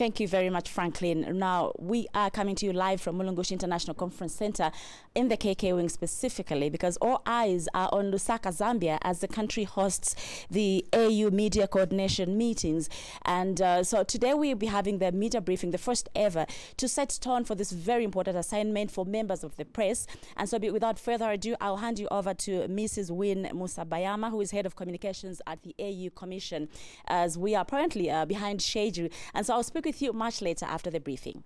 Thank you very much, Franklin. Now, we are coming to you live from Mulungushi International Conference Center in the KK Wing specifically because all eyes are on Lusaka, Zambia, as the country hosts the AU Media Coordination meetings. And so today we'll be having the media briefing, the first ever, to set tone for this very important assignment for members of the press. And so without further ado, I'll hand you over to Mrs. Win Musabayama, who is Head of Communications at the AU Commission, as we are apparently behind schedule. And so I'll speak with you much later after the briefing.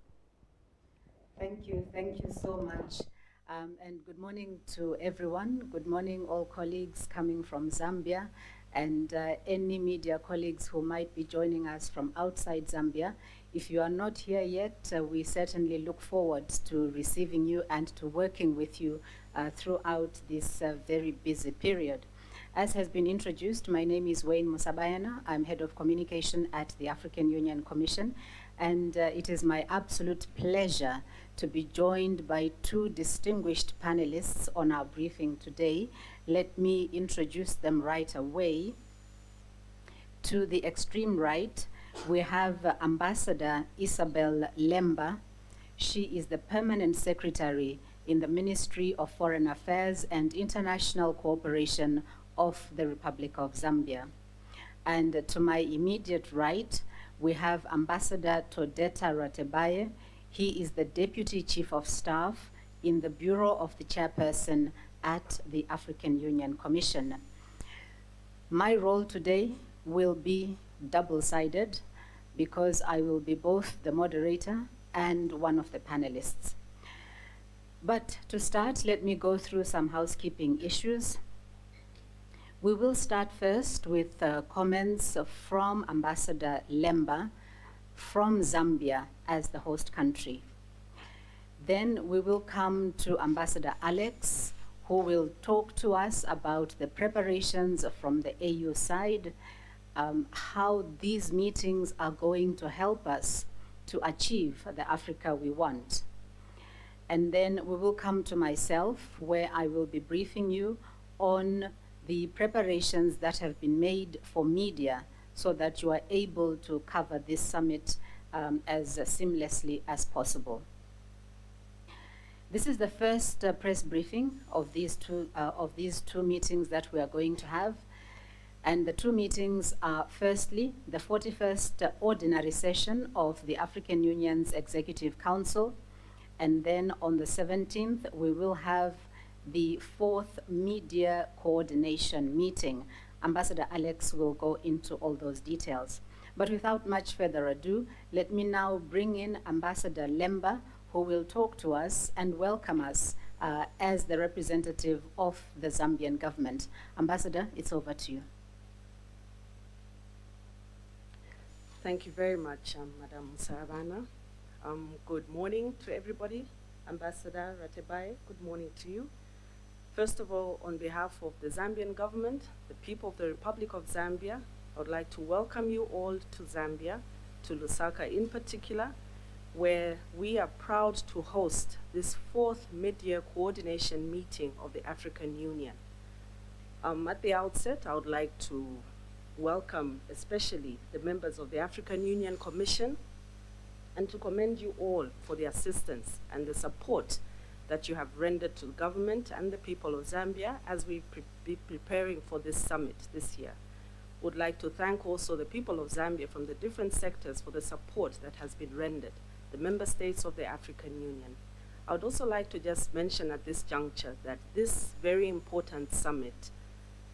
Thank you so much. And good morning to everyone. Good morning, all colleagues coming from Zambia and any media colleagues who might be joining us from outside Zambia. If you are not here yet, we certainly look forward to receiving you and to working with you throughout this very busy period. As has been introduced, my name is Wayne Musabayana. I'm Head of Communication at the African Union Commission, and it is my absolute pleasure to be joined by two distinguished panelists on our briefing today. Let me introduce them right away. To the extreme right, we have Ambassador Isabel Lemba. She is the Permanent Secretary in the Ministry of Foreign Affairs and International Cooperation of the Republic of Zambia. And to my immediate right, we have Ambassador Todeta Ratebaye. He is the Deputy Chief of Staff in the Bureau of the Chairperson at the African Union Commission. My role today will be double-sided because I will be both the moderator and one of the panelists. But to start, let me go through some housekeeping issues. We will start first with comments from Ambassador Lemba from Zambia as the host country. Then we will come to Ambassador Alex, who will talk to us about the preparations from the AU side, how these meetings are going to help us to achieve the Africa we want. And then we will come to myself, where I will be briefing you on the preparations that have been made for media so that you are able to cover this summit as seamlessly as possible. This is the first press briefing of these two meetings that we are going to have. And the two meetings are, firstly, the 41st ordinary session of the African Union's Executive Council. And then on the 17th, we will have the 4th media coordination meeting. Ambassador Alex will go into all those details. But without much further ado, let me now bring in Ambassador Lemba, who will talk to us and welcome us as the representative of the Zambian government. Ambassador, it's over to you. Thank you very much, Madam Sarabana. Good morning to everybody. Ambassador Ratebaye, good morning to you. First of all, on behalf of the Zambian government, the people of the Republic of Zambia, I would like to welcome you all to Zambia, to Lusaka in particular, where we are proud to host this 4th mid-year coordination meeting of the African Union. At the outset, I would like to welcome especially the members of the African Union Commission and to commend you all for the assistance and the support that you have rendered to the government and the people of Zambia as we be preparing for this summit this year. Would like to thank also the people of Zambia from the different sectors for the support that has been rendered, the member states of the African Union. I would also like to just mention at this juncture that this very important summit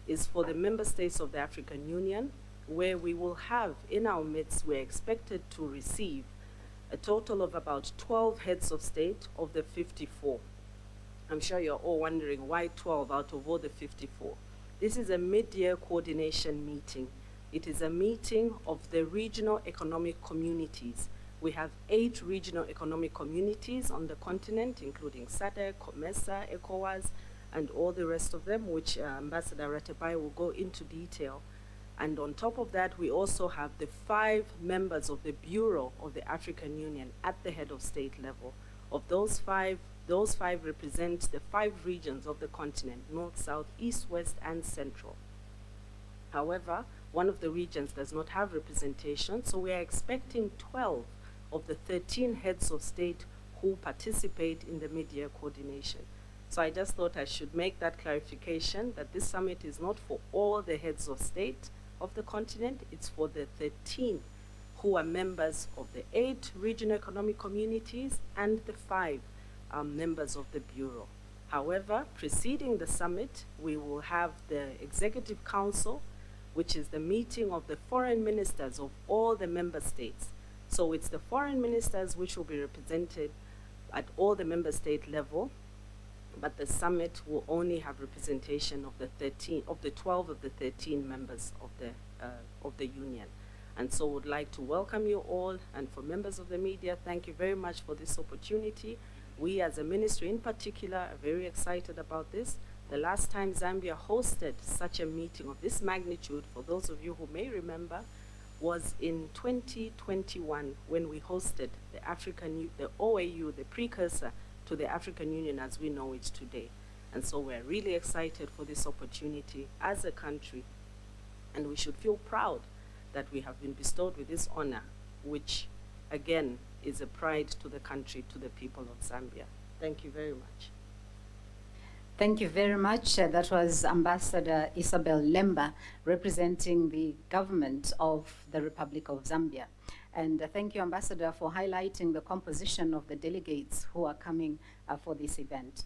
is for the member states of the African Union, where we will have in our midst, we're expected to receive a total of about 12 heads of state of the 54. I'm sure you're all wondering why 12 out of all the 54. This is a mid-year coordination meeting. It is a meeting of the regional economic communities. We have 8 regional economic communities on the continent, including SADC, COMESA, ECOWAS, and all the rest of them, which Ambassador Ratebaye will go into detail. And on top of that, we also have the 5 members of the Bureau of the African Union at the head of state level. Of those five represent the 5 regions of the continent: North, South, East, West, and Central. However, one of the regions does not have representation, so we are expecting 12 of the 13 heads of state who participate in the media coordination. So I just thought I should make that clarification that this summit is not for all the heads of state of the continent, it's for the 13 who are members of the 8 regional economic communities and the 5 members of the Bureau. However, preceding the summit, we will have the Executive Council, which is the meeting of the foreign ministers of all the member states. So it's the foreign ministers which will be represented at all the member state level, but the summit will only have representation of the 12 of the 13 members of the union. And so would like to welcome you all, and for members of the media, thank you very much for this opportunity. We as a ministry in particular are very excited about this. The last time Zambia hosted such a meeting of this magnitude, for those of you who may remember, was in 2021 when we hosted the OAU, the precursor to the African Union as we know it today. And so we're really excited for this opportunity as a country, and we should feel proud that we have been bestowed with this honor, which again is a pride to the country, to the people of Zambia. Thank you very much. Thank you very much. That was Ambassador Isabel Lemba, representing the government of the Republic of Zambia. And thank you, Ambassador, for highlighting the composition of the delegates who are coming for this event.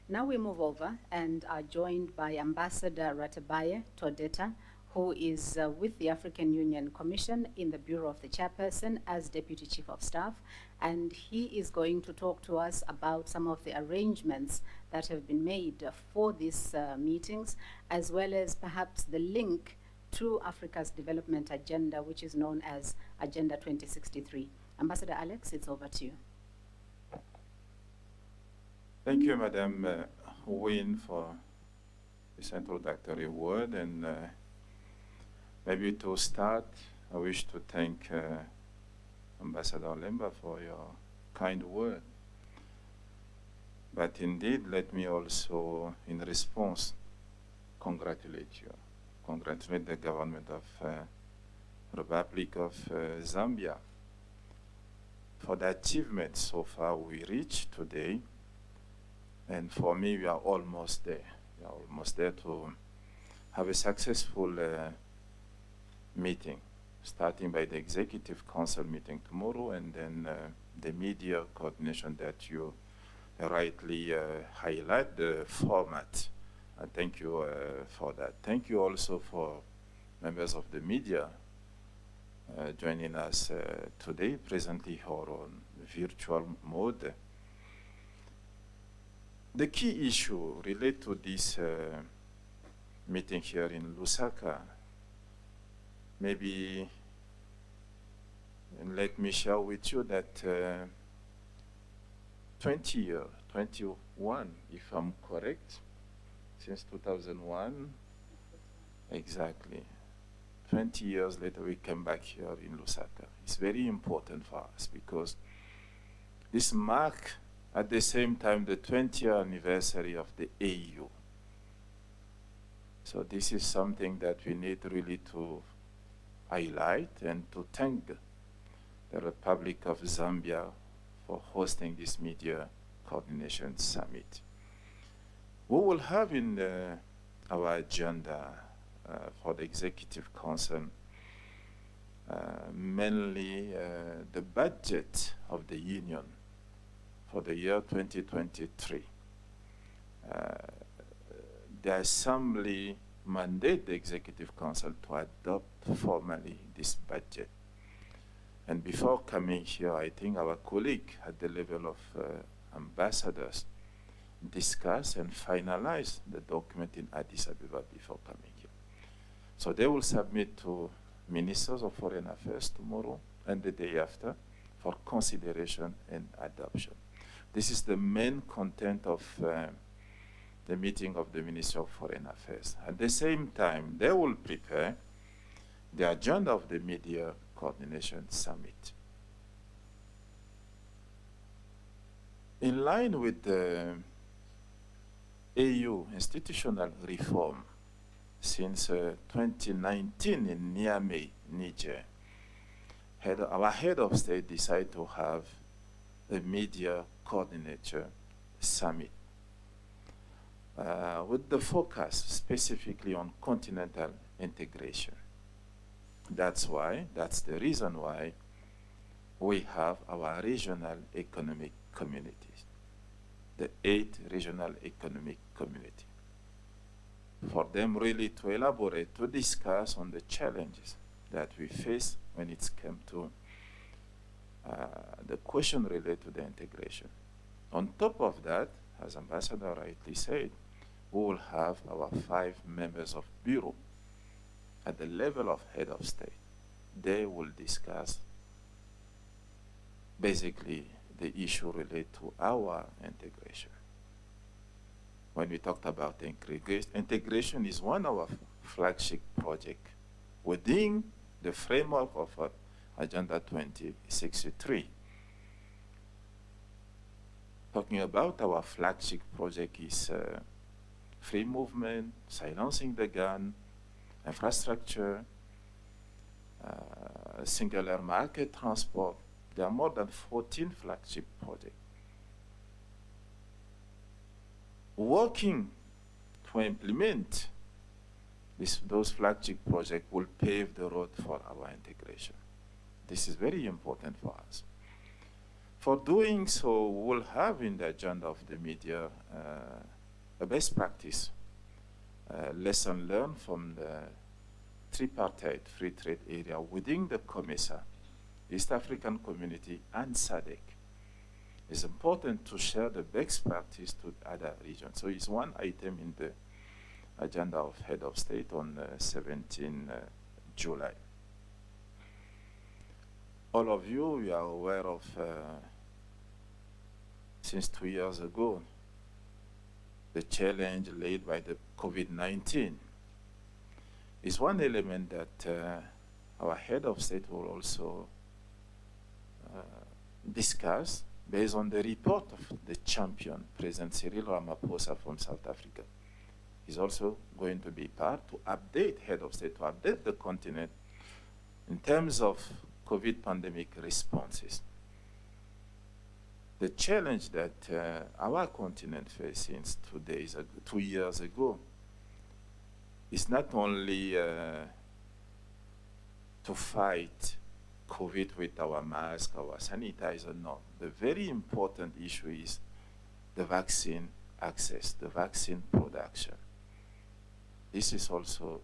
Now we move over and are joined by Ambassador Ratebaye Todeta, who is with the African Union Commission in the Bureau of the Chairperson as Deputy Chief of Staff. And he is going to talk to us about some of the arrangements that have been made for these meetings, as well as perhaps the link to Africa's development agenda, which is known as Agenda 2063. Ambassador Alex, it's over to you. Thank you, Madam Wynne, for this introductory word. And maybe to start, I wish to thank Ambassador Lemba for your kind word. But indeed, let me also, in response, congratulate you. Congratulate the government of Republic of Zambia for the achievements so far we reached today. And for me, we are almost there. We are almost there to have a successful meeting, starting by the Executive Council meeting tomorrow, and then the media coordination that you rightly highlight the format. Thank you for that. Thank you also for members of the media joining us today, presently or on virtual mode. The key issue related to this meeting here in Lusaka, maybe, and let me share with you that 21, if I'm correct, since 2001, exactly. 20 years later, we came back here in Lusaka. It's very important for us because this marks at the same time the 20th anniversary of the AU. So this is something that we need really to highlight and to thank the Republic of Zambia for hosting this media coordination summit. We will have in our agenda for the Executive Council mainly the budget of the Union for the year 2023. The Assembly mandate the Executive Council to adopt formally this budget. And before coming here, I think our colleague at the level of ambassadors discuss and finalize the document in Addis Ababa before coming here. So they will submit to Ministers of Foreign Affairs tomorrow and the day after for consideration and adoption. This is the main content of the meeting of the Minister of Foreign Affairs. At the same time, they will prepare the agenda of the Media Coordination Summit. In line with the AU institutional reform since 2019 in Niamey, Niger, our head of state decided to have a media coordinator summit with the focus specifically on continental integration. That's the reason why we have our regional economic communities, the 8 regional economic community, for them really to elaborate, to discuss on the challenges that we face when it's come to the question related to the integration. On top of that, as Ambassador rightly said, we will have our 5 members of bureau at the level of head of state. They will discuss basically the issue related to our integration. When we talked about integration is one of our flagship projects within the framework of Agenda 2063. Talking about our flagship project is free movement, silencing the gun, infrastructure, singular market transport. There are more than 14 flagship projects. Working to implement those flagship projects will pave the road for our integration. This is very important for us. For doing so, we'll have in the agenda of the media a best practice, lesson learned from the tripartite free trade area within the COMESA, East African Community, and SADC. It's important to share the best practice to other regions. So it's one item in the agenda of Head of State on 17 July. All of you are aware of, since 2 years ago, the challenge laid by the COVID-19 is one element that our Head of State will also discuss based on the report of the champion, President Cyril Ramaphosa from South Africa. He's also going to be part to update Head of State, to update the continent in terms of COVID pandemic responses. The challenge that our continent faces 2 years ago is not only to fight COVID with our mask, our sanitizer, no. The very important issue is the vaccine access, the vaccine production. This is also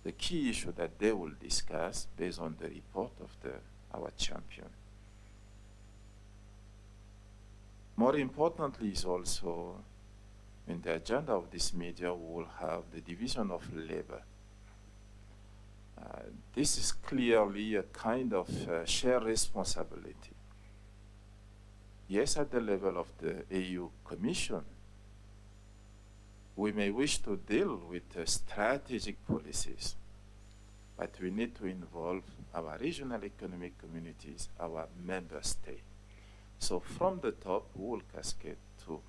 the key issue that they will discuss based on the report of our champion. More importantly is also in the agenda of this media, we will have the division of labor. This is clearly a kind of shared responsibility. Yes, at the level of the AU Commission, we may wish to deal with strategic policies, but we need to involve our regional economic communities, our member states. So from the top, we will cascade to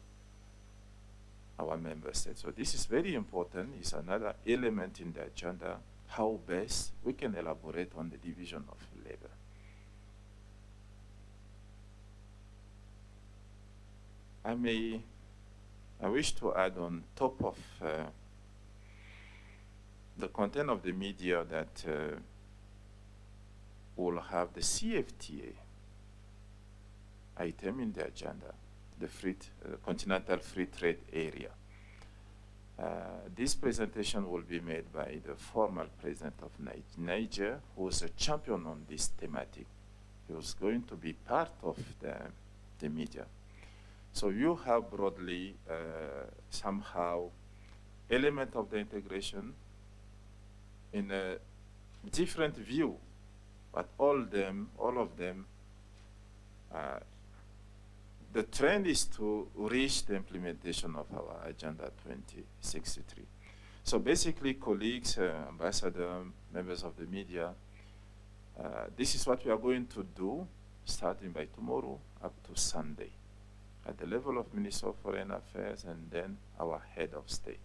our member states. So this is very important. It's another element in the agenda, how best we can elaborate on the division of labor. I wish to add on top of the content of the media that will have the CFTA item in the agenda, the continental free trade area. This presentation will be made by the former president of Niger, who is a champion on this thematic. He was going to be part of the media. So you have broadly somehow element of the integration in a different view, but all of them, the trend is to reach the implementation of our Agenda 2063. So basically, colleagues, ambassador, members of the media, this is what we are going to do starting by tomorrow up to Sunday at the level of Minister of Foreign Affairs and then our Head of State.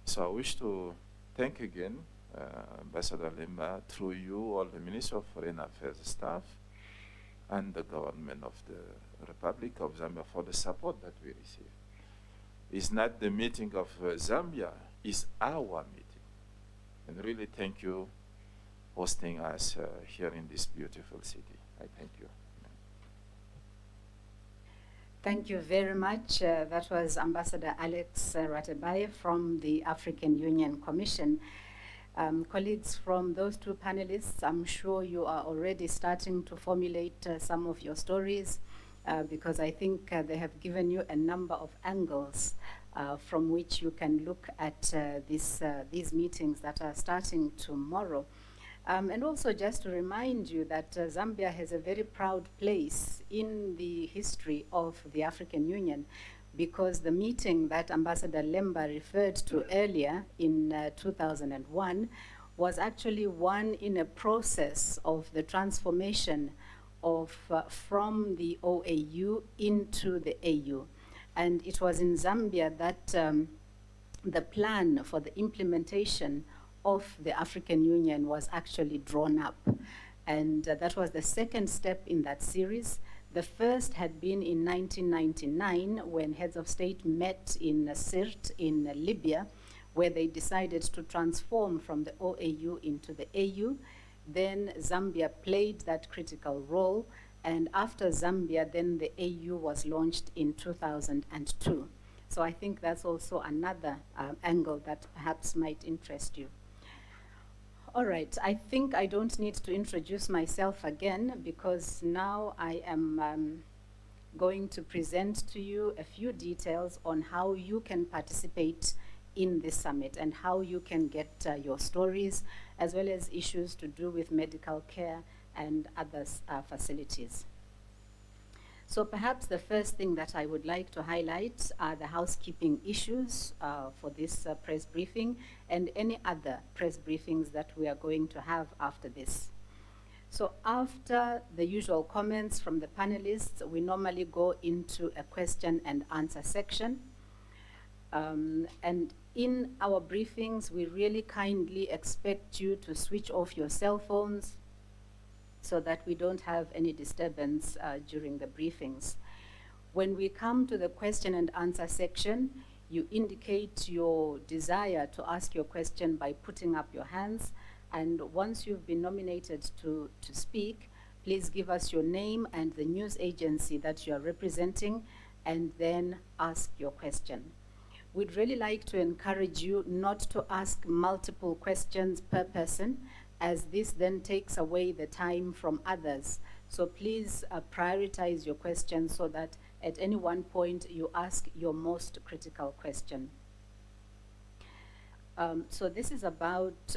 So I wish to thank again Ambassador Lemba, through you, all the Ministry of Foreign Affairs staff, and the Government of the Republic of Zambia for the support that we receive. It's not the meeting of Zambia, it's our meeting. And really thank you hosting us here in this beautiful city. I thank you. Thank you very much. That was Ambassador Alex Ratebaye from the African Union Commission. Colleagues from those two panelists, I'm sure you are already starting to formulate some of your stories because I think they have given you a number of angles from which you can look at these meetings that are starting tomorrow. And also just to remind you that Zambia has a very proud place in the history of the African Union, because the meeting that Ambassador Lemba referred to earlier in 2001 was actually one in a process of the transformation of from the OAU into the AU. And it was in Zambia that the plan for the implementation of the African Union was actually drawn up. And that was the second step in that series. The first had been in 1999 when heads of state met in Sirte in Libya, where they decided to transform from the OAU into the AU. Then Zambia played that critical role. And after Zambia, then the AU was launched in 2002. So I think that's also another angle that perhaps might interest you. All right, I think I don't need to introduce myself again, because now I am going to present to you a few details on how you can participate in this summit and how you can get your stories, as well as issues to do with medical care and other facilities. So perhaps the first thing that I would like to highlight are the housekeeping issues for this press briefing and any other press briefings that we are going to have after this. So after the usual comments from the panelists, we normally go into a question and answer section. And in our briefings, we really kindly expect you to switch off your cell phones, so that we don't have any disturbance during the briefings. When we come to the question and answer section, you indicate your desire to ask your question by putting up your hands. And once you've been nominated to speak, please give us your name and the news agency that you're representing, and then ask your question. We'd really like to encourage you not to ask multiple questions per person, as this then takes away the time from others. So please prioritize your questions so that at any one point you ask your most critical question. So this is about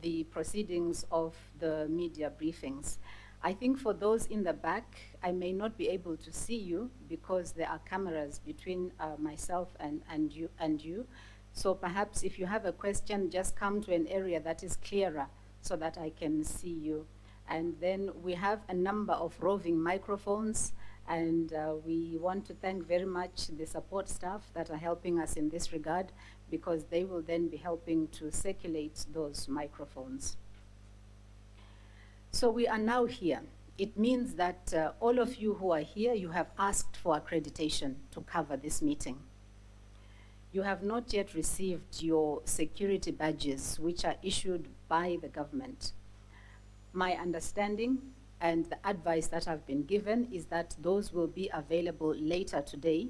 the proceedings of the media briefings. I think for those in the back, I may not be able to see you because there are cameras between myself and you. So perhaps if you have a question, just come to an area that is clearer so that I can see you. And then we have a number of roving microphones, and we want to thank very much the support staff that are helping us in this regard, because they will then be helping to circulate those microphones. So we are now here. It means that all of you who are here, you have asked for accreditation to cover this meeting. You have not yet received your security badges, which are issued by the government. My understanding and the advice that I've been given is that those will be available later today.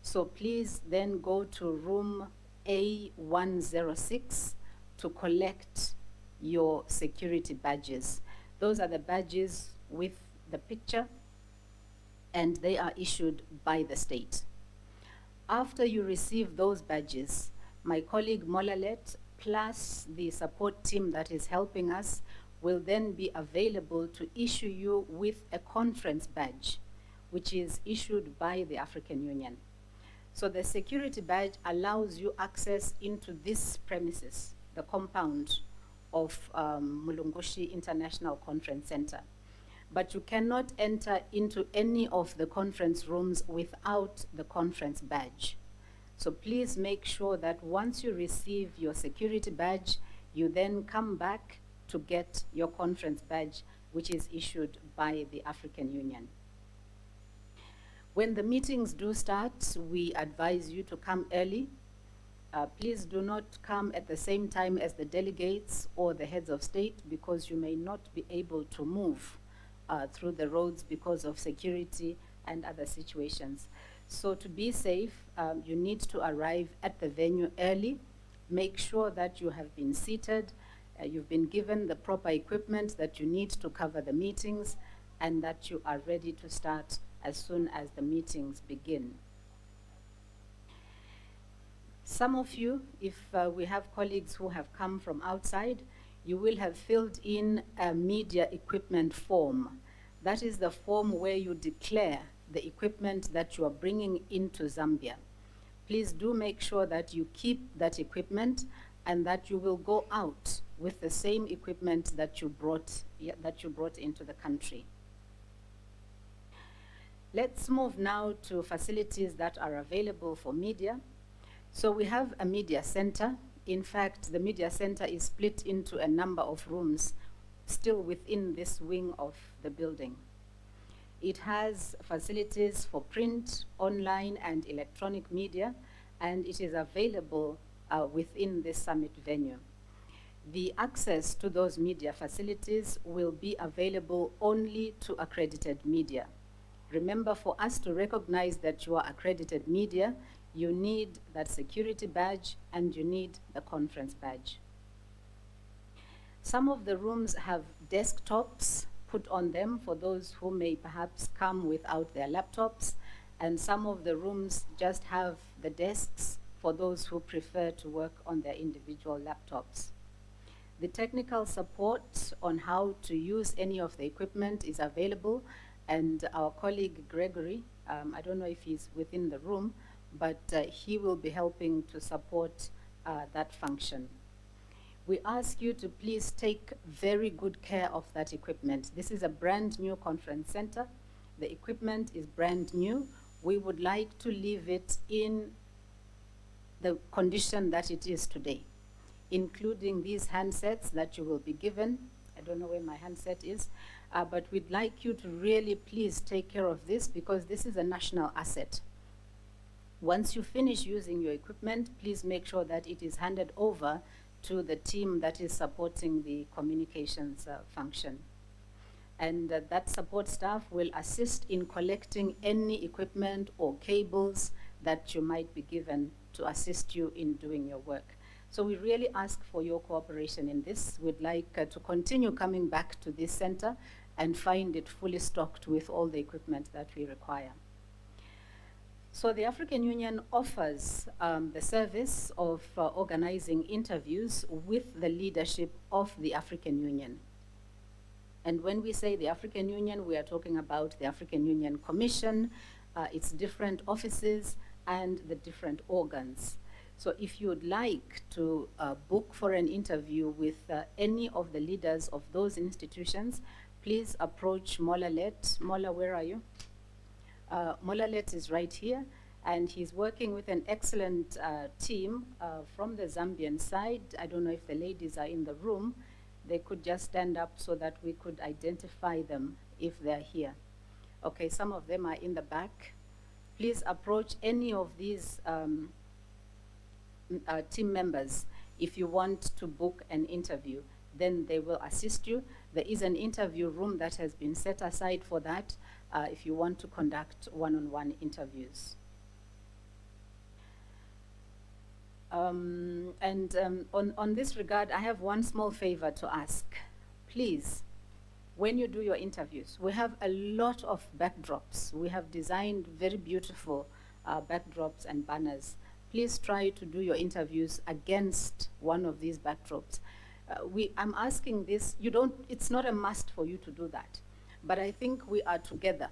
So please then go to room A106 to collect your security badges. Those are the badges with the picture, and they are issued by the state. After you receive those badges, my colleague Molalet plus the support team that is helping us will then be available to issue you with a conference badge, which is issued by the African Union. So the security badge allows you access into this premises, the compound of Mulungushi International Conference Center. But you cannot enter into any of the conference rooms without the conference badge. So please make sure that once you receive your security badge, you then come back to get your conference badge, which is issued by the African Union. When the meetings do start, we advise you to come early. Please do not come at the same time as the delegates or the heads of state, because you may not be able to move through the roads because of security and other situations. So to be safe, you need to arrive at the venue early. Make sure that you have been seated, you've been given the proper equipment that you need to cover the meetings, and that you are ready to start as soon as the meetings begin. Some of you, if we have colleagues who have come from outside, you will have filled in a media equipment form. That is the form where you declare the equipment that you are bringing into Zambia. Please do make sure that you keep that equipment and that you will go out with the same equipment that you brought into the country. Let's move now to facilities that are available for media. So we have a media center. In fact, the media center is split into a number of rooms still within this wing of the building. It has facilities for print, online, and electronic media, and it is available within this summit venue. The access to those media facilities will be available only to accredited media. Remember, for us to recognize that you are accredited media, you need that security badge and you need the conference badge. Some of the rooms have desktops put on them for those who may perhaps come without their laptops, and some of the rooms just have the desks for those who prefer to work on their individual laptops. The technical support on how to use any of the equipment is available, and our colleague Gregory, I don't know if he's within the room, but he will be helping to support that function. We ask you to please take very good care of that equipment. This is a brand new conference center. The equipment is brand new. We would like to leave it in the condition that it is today, including these handsets that you will be given. I don't know where my handset is, but we'd like you to really please take care of this, because this is a national asset. Once you finish using your equipment, please make sure that it is handed over to the team that is supporting the communications function. And that support staff will assist in collecting any equipment or cables that you might be given to assist you in doing your work. So we really ask for your cooperation in this. We'd like to continue coming back to this center and find it fully stocked with all the equipment that we require. So the African Union offers the service of organizing interviews with the leadership of the African Union. And when we say the African Union, we are talking about the African Union Commission, its different offices, and the different organs. So if you would like to book for an interview with any of the leaders of those institutions, please approach Molalet. Mola, where are you? Molalet is right here, and he's working with an excellent team from the Zambian side. I don't know if the ladies are in the room. They could just stand up so that we could identify them if they're here. Okay, some of them are in the back. Please approach any of these team members if you want to book an interview. Then they will assist you. There is an interview room that has been set aside for that if you want to conduct one-on-one interviews. On this regard, I have one small favor to ask. Please, when you do your interviews, we have a lot of backdrops. We have designed very beautiful backdrops and banners. Please try to do your interviews against one of these backdrops. I'm asking this, it's not a must for you to do that, but I think we are together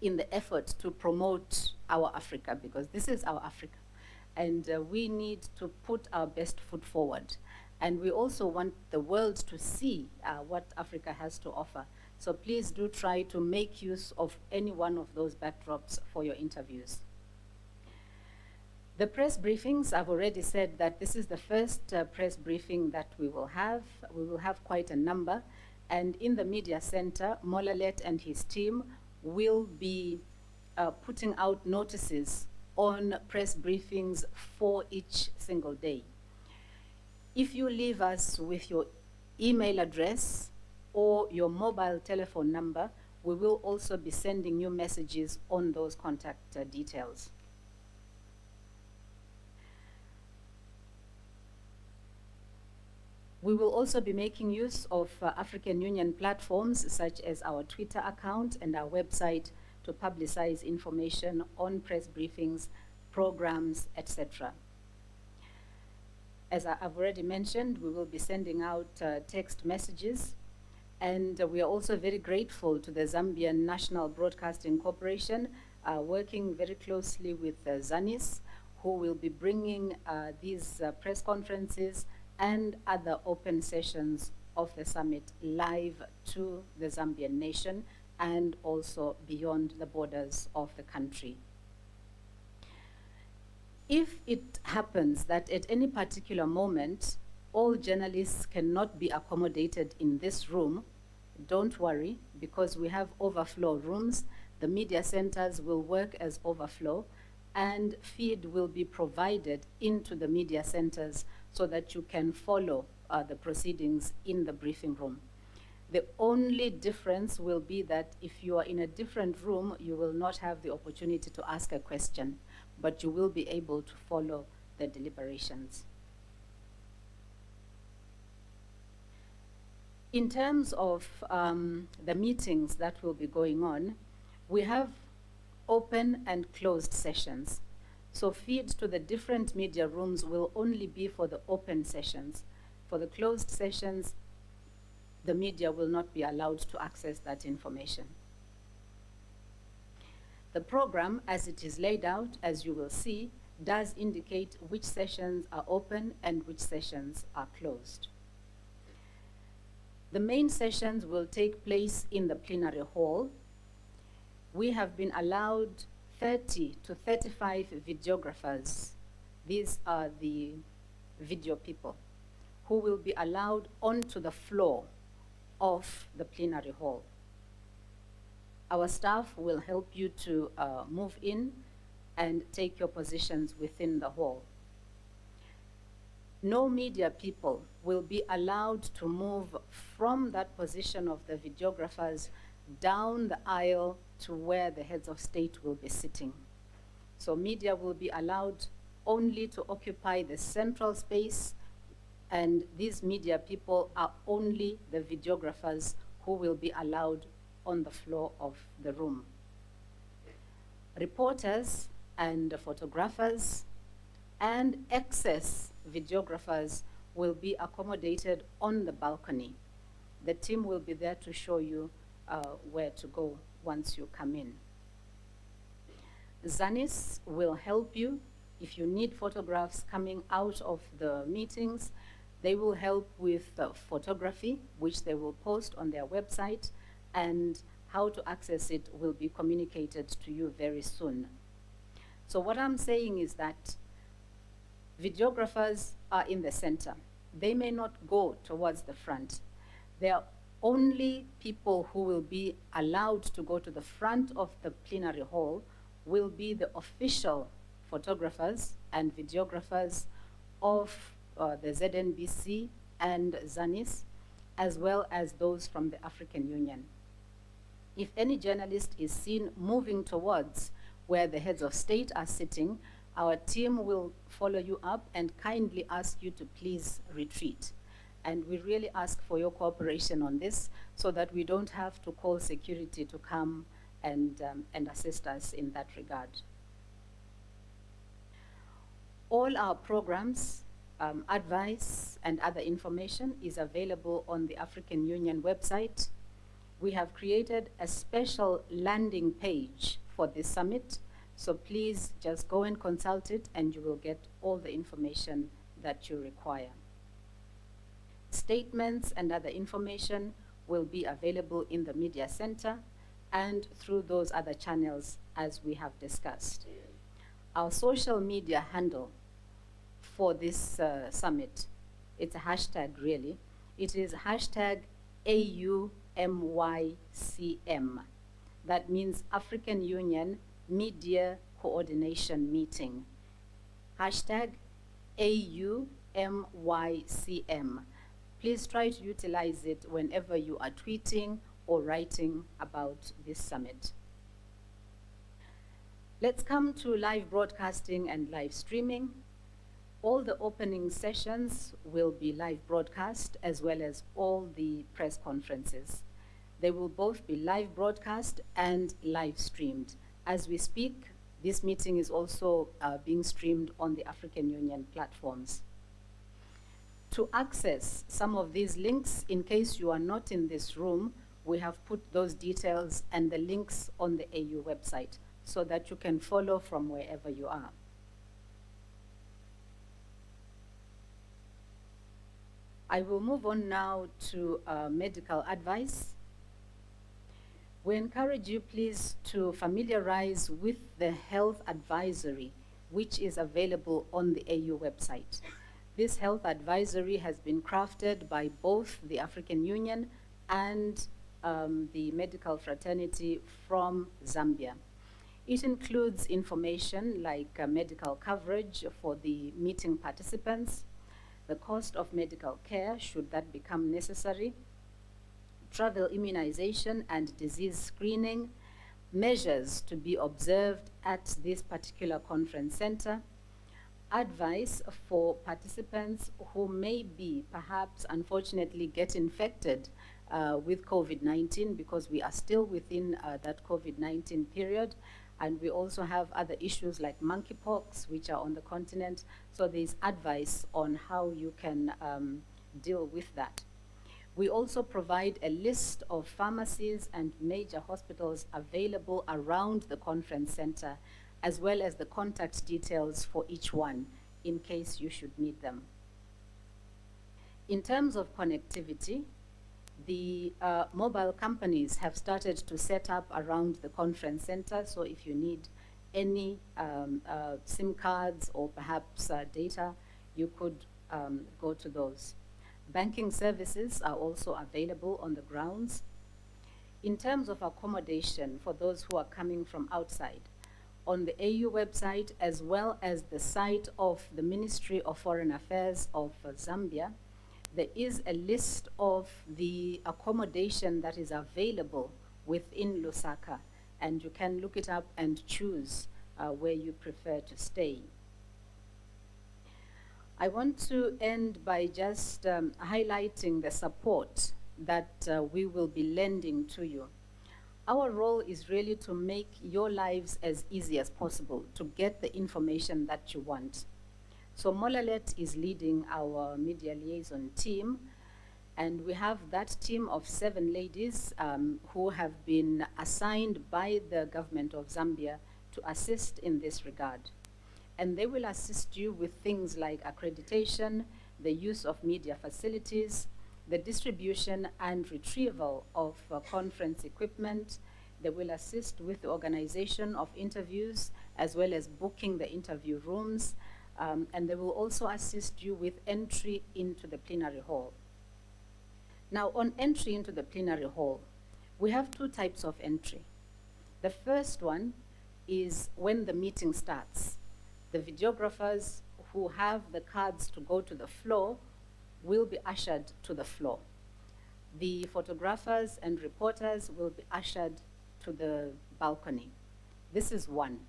in the effort to promote our Africa, because this is our Africa. And we need to put our best foot forward. And we also want the world to see what Africa has to offer. So please do try to make use of any one of those backdrops for your interviews. The press briefings, I've already said that this is the first press briefing that we will have. We will have quite a number. And in the media center, Molalet and his team will be putting out notices on press briefings for each single day. If you leave us with your email address or your mobile telephone number, we will also be sending you messages on those contact details. We will also be making use of African Union platforms such as our Twitter account and our website to publicize information on press briefings, programs, etc. As I've already mentioned, we will be sending out text messages, and we are also very grateful to the Zambian National Broadcasting Corporation, working very closely with ZANIS, who will be bringing these press conferences and other open sessions of the summit live to the Zambian nation and also beyond the borders of the country. If it happens that at any particular moment, all journalists cannot be accommodated in this room, don't worry, because we have overflow rooms. The media centers will work as overflow, and feed will be provided into the media centers so that you can follow the proceedings in the briefing room. The only difference will be that if you are in a different room, you will not have the opportunity to ask a question, but you will be able to follow the deliberations. In terms of the meetings that will be going on, we have open and closed sessions. So feed to the different media rooms will only be for the open sessions. For the closed sessions, the media will not be allowed to access that information. The program, as it is laid out, as you will see, does indicate which sessions are open and which sessions are closed. The main sessions will take place in the plenary hall. We have been allowed 30 to 35 videographers. These are the video people who will be allowed onto the floor of the plenary hall. Our staff will help you to move in and take your positions within the hall. No media people will be allowed to move from that position of the videographers down the aisle to where the heads of state will be sitting. So media will be allowed only to occupy the central space, and these media people are only the videographers who will be allowed on the floor of the room. Reporters and photographers and excess videographers will be accommodated on the balcony. The team will be there to show you where to go once you come in. ZANIS will help you if you need photographs coming out of the meetings. They will help with photography, which they will post on their website, and how to access it will be communicated to you very soon. So what I'm saying is that videographers are in the center. They may not go towards the front. They are only people who will be allowed to go to the front of the plenary hall will be the official photographers and videographers of the ZNBC and ZANIS, as well as those from the African Union. If any journalist is seen moving towards where the heads of state are sitting, our team will follow you up and kindly ask you to please retreat. And we really ask for your cooperation on this so that we don't have to call security to come and assist us in that regard. All our programs, advice, and other information is available on the African Union website. We have created a special landing page for this summit, so please just go and consult it and you will get all the information that you require. Statements and other information will be available in the media center and through those other channels as we have discussed. Our social media handle for this summit, it's a hashtag really, it is hashtag AUMYCM. That means African Union Media Coordination Meeting. Hashtag AUMYCM. Please try to utilize it whenever you are tweeting or writing about this summit. Let's come to live broadcasting and live streaming. All the opening sessions will be live broadcast, as well as all the press conferences. They will both be live broadcast and live streamed. As we speak, this meeting is also being streamed on the African Union platforms. To access some of these links, in case you are not in this room, we have put those details and the links on the AU website so that you can follow from wherever you are. I will move on now to medical advice. We encourage you, please, to familiarize with the health advisory, which is available on the AU website. This health advisory has been crafted by both the African Union and the medical fraternity from Zambia. It includes information like medical coverage for the meeting participants, the cost of medical care should that become necessary, travel immunization and disease screening, measures to be observed at this particular conference center, advice for participants who may be, perhaps unfortunately, get infected with COVID-19, because we are still within that COVID-19 period. And we also have other issues like monkeypox, which are on the continent. So there's advice on how you can deal with that. We also provide a list of pharmacies and major hospitals available around the conference center, as well as the contact details for each one in case you should need them. In terms of connectivity, the mobile companies have started to set up around the conference center. So if you need any SIM cards or perhaps data, you could go to those. Banking services are also available on the grounds. In terms of accommodation for those who are coming from outside, on the AU website, as well as the site of the Ministry of Foreign Affairs of Zambia, there is a list of the accommodation that is available within Lusaka, and you can look it up and choose where you prefer to stay. I want to end by just highlighting the support that we will be lending to you. Our role is really to make your lives as easy as possible to get the information that you want. So Molalet is leading our media liaison team, and we have that team of 7 ladies who have been assigned by the government of Zambia to assist in this regard. And they will assist you with things like accreditation, the use of media facilities, the distribution and retrieval of conference equipment. They will assist with the organization of interviews, as well as booking the interview rooms. And they will also assist you with entry into the plenary hall. Now, on entry into the plenary hall, we have 2 types of entry. The first one is when the meeting starts. The videographers who have the cards to go to the floor will be ushered to the floor. The photographers and reporters will be ushered to the balcony. This is one.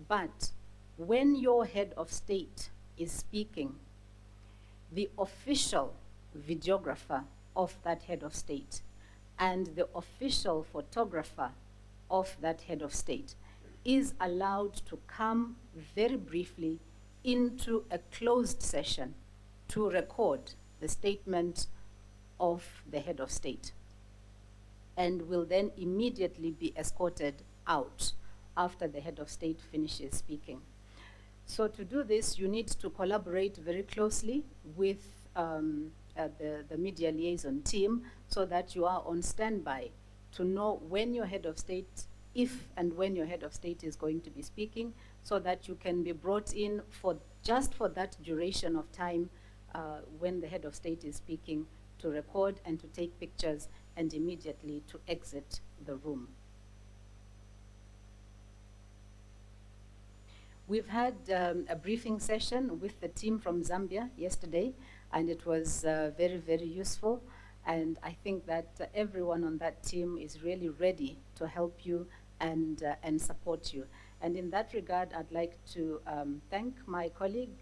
But when your head of state is speaking, the official videographer of that head of state and the official photographer of that head of state is allowed to come very briefly into a closed session to record the statement of the head of state, and will then immediately be escorted out after the head of state finishes speaking. So to do this, you need to collaborate very closely with the media liaison team so that you are on standby to know when your head of state if and when your head of state is going to be speaking, so that you can be brought in for just for that duration of time when the head of state is speaking, to record and to take pictures and immediately to exit the room. We've had a briefing session with the team from Zambia yesterday, and it was very, very useful. And I think that everyone on that team is really ready to help you and support you. And in that regard, I'd like to thank my colleague,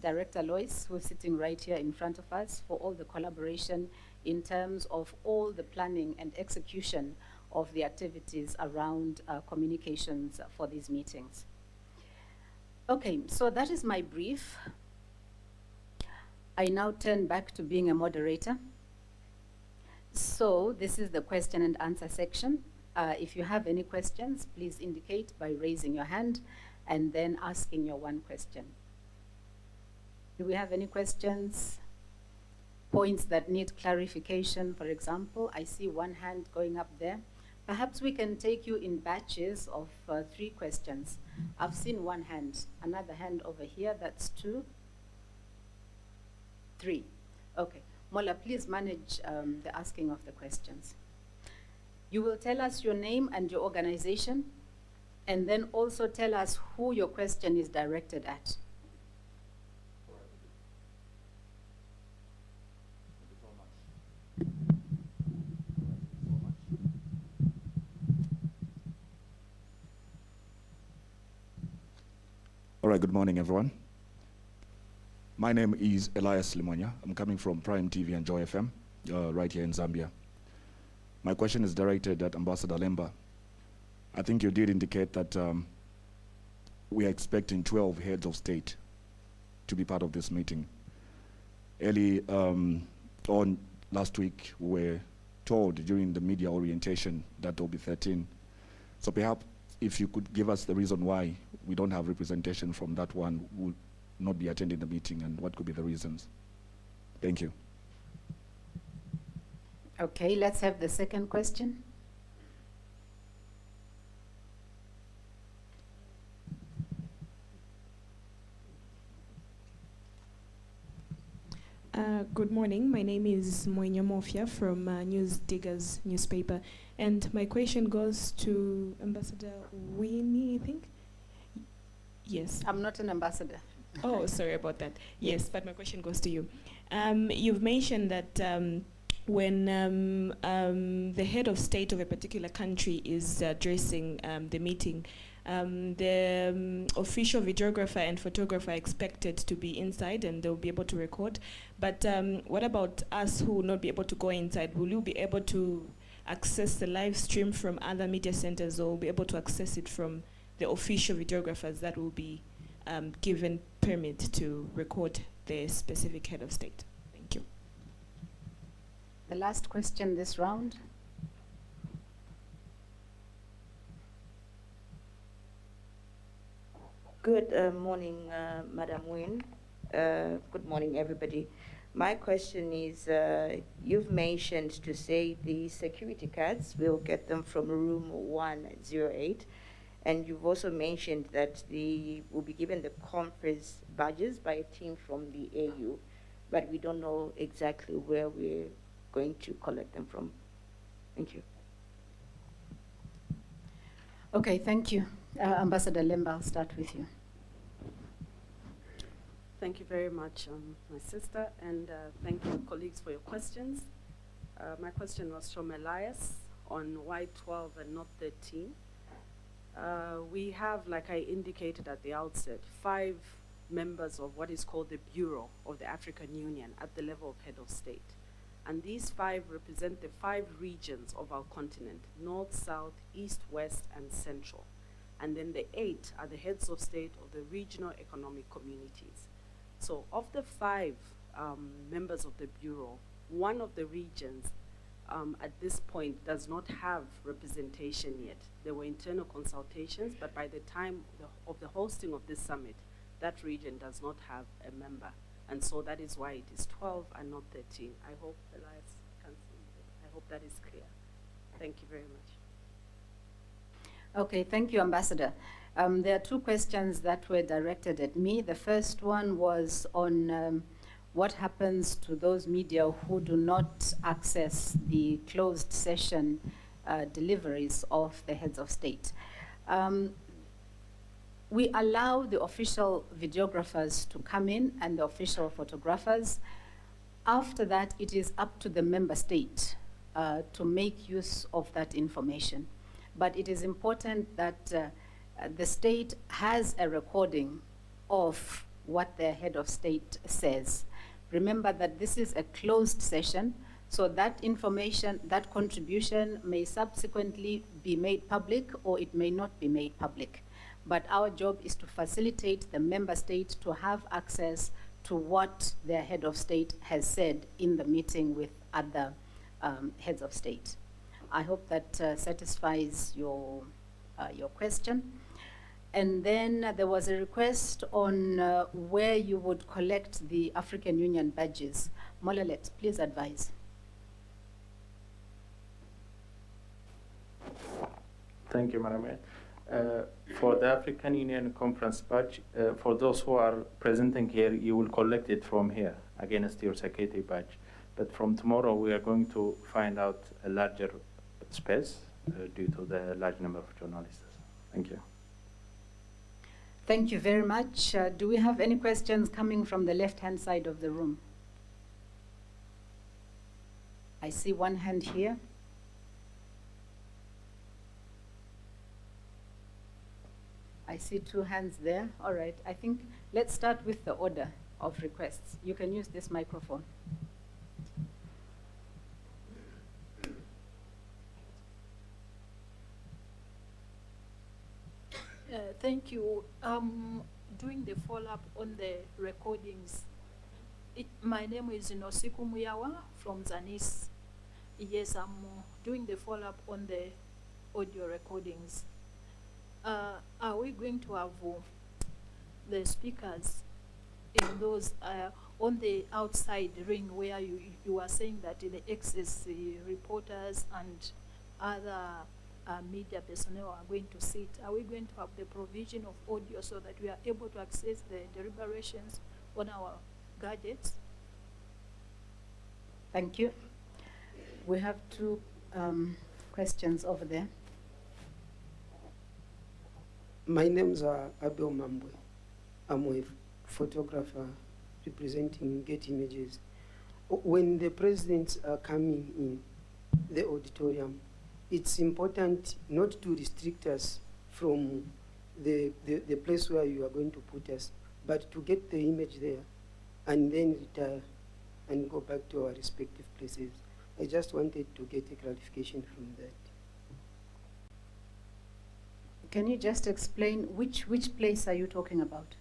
Director Lois, who's sitting right here in front of us, for all the collaboration in terms of all the planning and execution of the activities around communications for these meetings. Okay, so that is my brief. I now turn back to being a moderator. So this is the question and answer section. If you have any questions, please indicate by raising your hand and then asking your one question. Do we have any questions? Points that need clarification, for example? I see one hand going up there. Perhaps we can take you in batches of 3 questions. I've seen one hand, another hand over here, that's 2, 3. Okay, Mola, please manage the asking of the questions. You will tell us your name and your organization, and then also tell us who your question is directed at. All right, good morning, everyone. My name is Elias Limonya. I'm coming from Prime TV and Joy FM, right here in Zambia. My question is directed at Ambassador Lemba. I think you did indicate that we are expecting 12 heads of state to be part of this meeting. Early on last week, we were told during the media orientation that there will be 13. So perhaps if you could give us the reason why we don't have representation from that one who will not be attending the meeting, and what could be the reasons. Thank you. Okay, let's have the second question. Good morning. My name is Moinya Mofia from News Diggers newspaper, and my question goes to Ambassador Winnie, I think. Yes. I'm not an ambassador. Oh, sorry about that. Yes, but my question goes to you. You've mentioned that when the head of state of a particular country is addressing the meeting, the official videographer and photographer are expected to be inside and they'll be able to record. But what about us who will not be able to go inside? Will you be able to access the live stream from other media centers, or will be able to access it from the official videographers that will be given permit to record the specific head of state? Thank you. The last question this round. Good morning, Madam Wynne. Good morning, everybody. My question is, you've mentioned to say the security cards, we'll get them from room 108. And you've also mentioned that we'll be given the conference badges by a team from the AU, but we don't know exactly where we're going to collect them from. Thank you. Okay, thank you. Ambassador Lemba, I'll start with you. Thank you very much, my sister, and thank you, colleagues, for your questions. My question was from Elias on why 12 and not 13. We have, like I indicated at the outset, 5 members of what is called the Bureau of the African Union at the level of head of state. And these 5 represent the 5 regions of our continent: North, South, East, West, and Central. And then the 8 are the heads of state of the regional economic communities. So of the 5 members of the Bureau, one of the regions at this point does not have representation yet. There were internal consultations, but by the time of the hosting of this summit, that region does not have a member. And so that is why it is 12 and not 13. I hope Elias can see it. I hope that is clear. Thank you very much. Okay, thank you, Ambassador. There are two questions that were directed at me. The first one was on what happens to those media who do not access the closed session deliveries of the heads of state. We allow the official videographers to come in and the official photographers. After that, it is up to the member state to make use of that information. But it is important that the state has a recording of what their head of state says. Remember that this is a closed session, so that information, that contribution may subsequently be made public or it may not be made public. But our job is to facilitate the member state to have access to what their head of state has said in the meeting with other heads of state. I hope that satisfies your question. And then there was a request on where you would collect the African Union badges. Molalet, please advise. Thank you, Madam Mayor. For the African Union Conference badge, for those who are presenting here, you will collect it from here against your security badge. But from tomorrow, we are going to find out a larger space due to the large number of journalists. Thank you. Thank you very much. Do we have any questions coming from the left-hand side of the room? I see one hand here. I see two hands there. All right, I think let's start with the order of requests. You can use this microphone. Thank you. Doing the follow-up on the recordings, my name is Nosiku Muyawa from Zanis. Yes, I'm doing the follow-up on the audio recordings. Are we going to have the speakers in those on the outside ring where you are saying that the excess reporters and other media personnel are going to sit? Are we going to have the provision of audio so that we are able to access the deliberations on our gadgets? Thank you. We have two questions over there. My name is Abel Mambwe. I'm a photographer representing Get Images. When the presidents are coming in the auditorium, it's important not to restrict us from the place where you are going to put us, but to get the image there and then retire and go back to our respective places. I just wanted to get a clarification from that. Can you just explain which place are you talking about?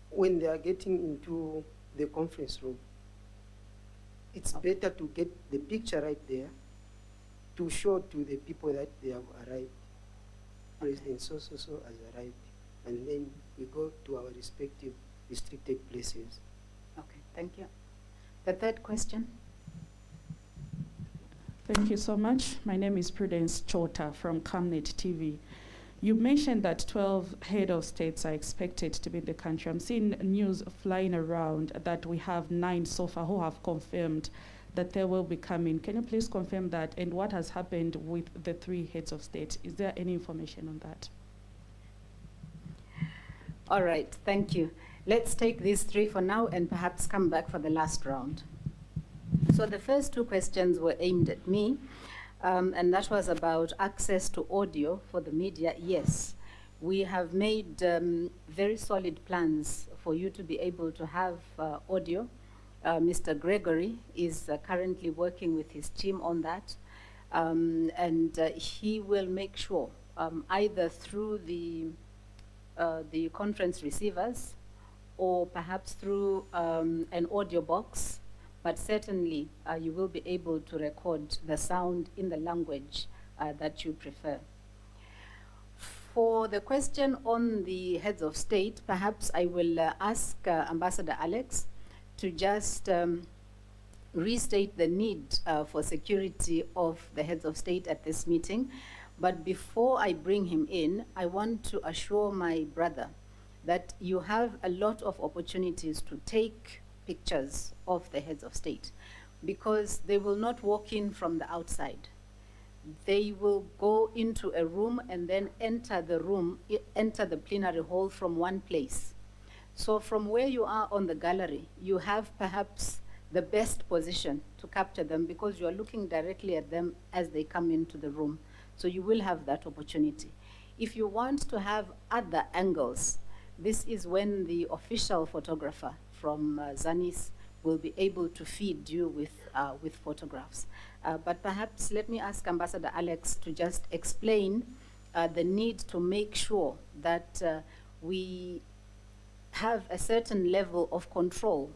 When they are getting into the conference room, it's better to get the picture right there to show to the people that they have arrived. President so-so has arrived. And then we go to our respective restricted places. Okay, thank you. The third question. Thank you so much. My name is Prudence Chota from Camnet TV. You mentioned that 12 head of states are expected to be in the country. I'm seeing news flying around that we have 9 so far who have confirmed that they will be coming. Can you please confirm that? And what has happened with the 3 heads of state? Is there any information on that? All right, thank you. Let's take these 3 for now and perhaps come back for the last round. So the first 2 questions were aimed at me, and that was about access to audio for the media. Yes, we have made very solid plans for you to be able to have audio. Mr. Gregory is currently working with his team on that, and he will make sure either through the conference receivers or perhaps through an audio box, but certainly you will be able to record the sound in the language that you prefer. For the question on the heads of state, perhaps I will ask Ambassador Alex to just restate the need for security of the heads of state at this meeting. But before I bring him in, I want to assure my brother that you have a lot of opportunities to take pictures of the heads of state, because they will not walk in from the outside. They will go into a room and then enter the room, enter the plenary hall from one place. So from where you are on the gallery, you have perhaps the best position to capture them, because you are looking directly at them as they come into the room. So you will have that opportunity. If you want to have other angles, this is when the official photographer from ZANIS will be able to feed you with photographs. But perhaps let me ask Ambassador Alex to just explain the need to make sure that we have a certain level of control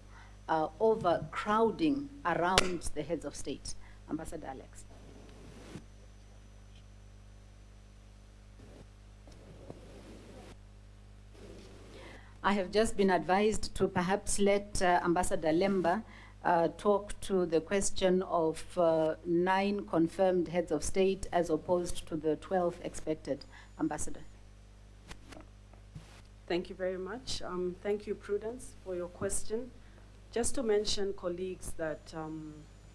over crowding around the heads of state. Ambassador Alex. I have just been advised to perhaps let Ambassador Lemba talk to the question of 9 confirmed heads of state as opposed to the 12 expected. Ambassador. Thank you very much. Thank you, Prudence, for your question. Just to mention, colleagues, that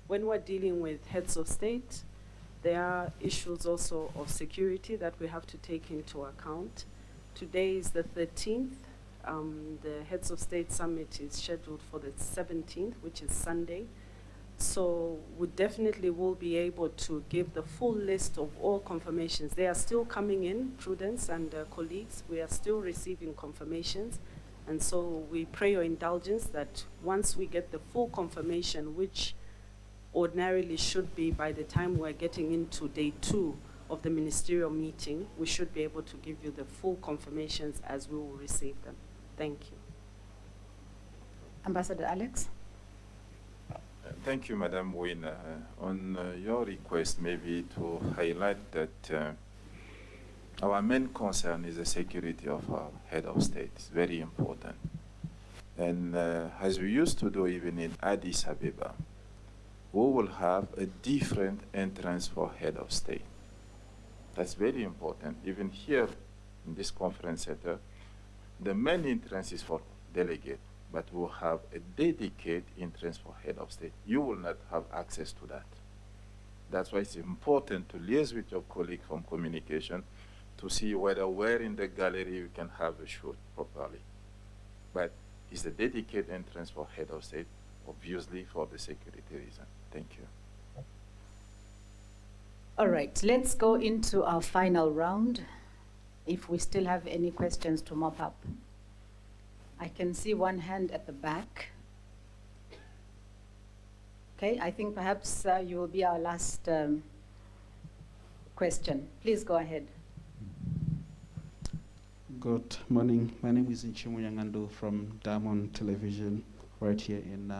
when we're dealing with heads of state, there are issues also of security that we have to take into account. Today is the 13th. The Heads of State Summit is scheduled for the 17th, which is Sunday. So we definitely will be able to give the full list of all confirmations. They are still coming in, Prudence and colleagues. We are still receiving confirmations. And so we pray your indulgence that once we get the full confirmation, which ordinarily should be by the time we're getting into day 2 of the ministerial meeting, we should be able to give you the full confirmations as we will receive them. Thank you. Ambassador Alex. Thank you, Madam Wynne. On your request, maybe to highlight that our main concern is the security of our head of state. It's very important. And as we used to do even in Addis Ababa, we will have a different entrance for head of state. That's very important. Even here in this conference center, the main entrance is for delegate, but we'll have a dedicated entrance for head of state. You will not have access to that. That's why it's important to liaise with your colleague from communication to see whether where in the gallery you can have a shoot properly. But it's a dedicated entrance for head of state, obviously for the security reason. Thank you. All right, let's go into our final round. If we still have any questions to mop up. I can see one hand at the back. Okay, I think perhaps you will be our last question. Please go ahead. Good morning. My name is Nchimu Nyangandu from Diamond Television right here in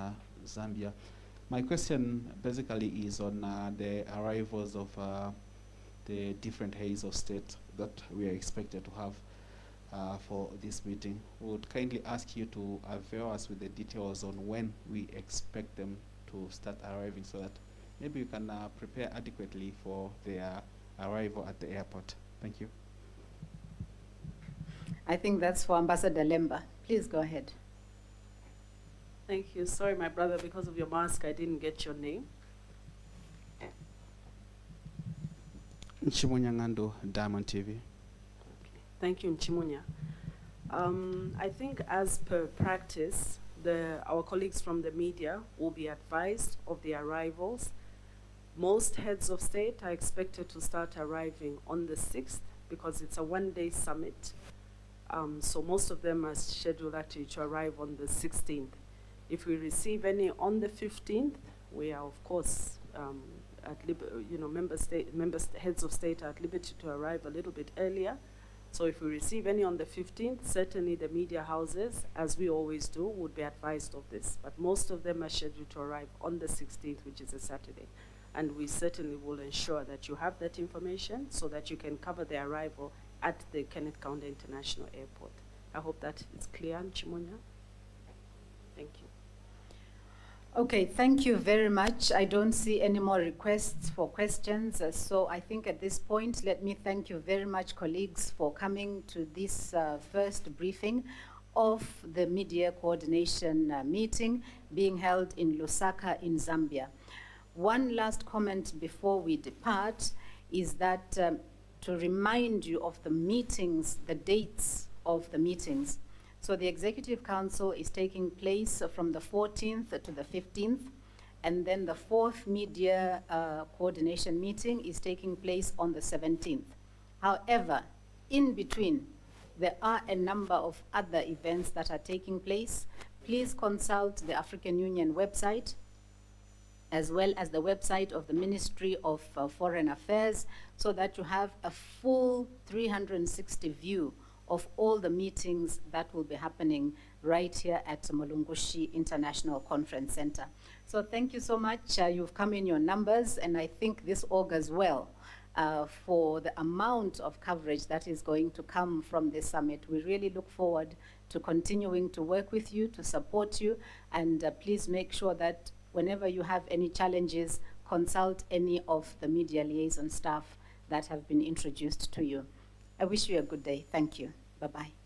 Zambia. My question basically is on the arrivals of the different heads of state that we are expected to have for this meeting. We would kindly ask you to avail us with the details on when we expect them to start arriving, so that maybe you can prepare adequately for their arrival at the airport. Thank you. I think that's for Ambassador Lemba. Please go ahead. Thank you. Sorry, my brother, because of your mask, I didn't get your name. Nchimunya Ngando, Diamond TV. Okay. Thank you, Nchimunya. I think as per practice, our colleagues from the media will be advised of the arrivals. Most heads of state are expected to start arriving on the 6th because it's a one-day summit. So most of them are scheduled actually to arrive on the 16th. If we receive any on the 15th, we are of course heads of state are at liberty to arrive a little bit earlier. So if we receive any on the 15th, certainly the media houses, as we always do, would be advised of this. But most of them are scheduled to arrive on the 16th, which is a Saturday. And we certainly will ensure that you have that information so that you can cover their arrival at the Kenneth Kaunda International Airport. I hope that is clear, Nchimunya. Thank you. Okay, thank you very much. I don't see any more requests for questions. So I think at this point, let me thank you very much, colleagues, for coming to this first briefing of the media coordination meeting being held in Lusaka in Zambia. One last comment before we depart is that to remind you of the meetings, the dates of the meetings. So the Executive Council is taking place from the 14th to the 15th, and then the fourth media coordination meeting is taking place on the 17th. However, in between, there are a number of other events that are taking place. Please consult the African Union website, as well as the website of the Ministry of Foreign Affairs, so that you have a full 360 view of all the meetings that will be happening right here at Mulungushi International Conference Center. So thank you so much. You've come in your numbers, and I think this augurs well for the amount of coverage that is going to come from this summit. We really look forward to continuing to work with you, to support you, and please make sure that whenever you have any challenges, consult any of the media liaison staff that have been introduced to you. I wish you a good day. Thank you. Bye-bye.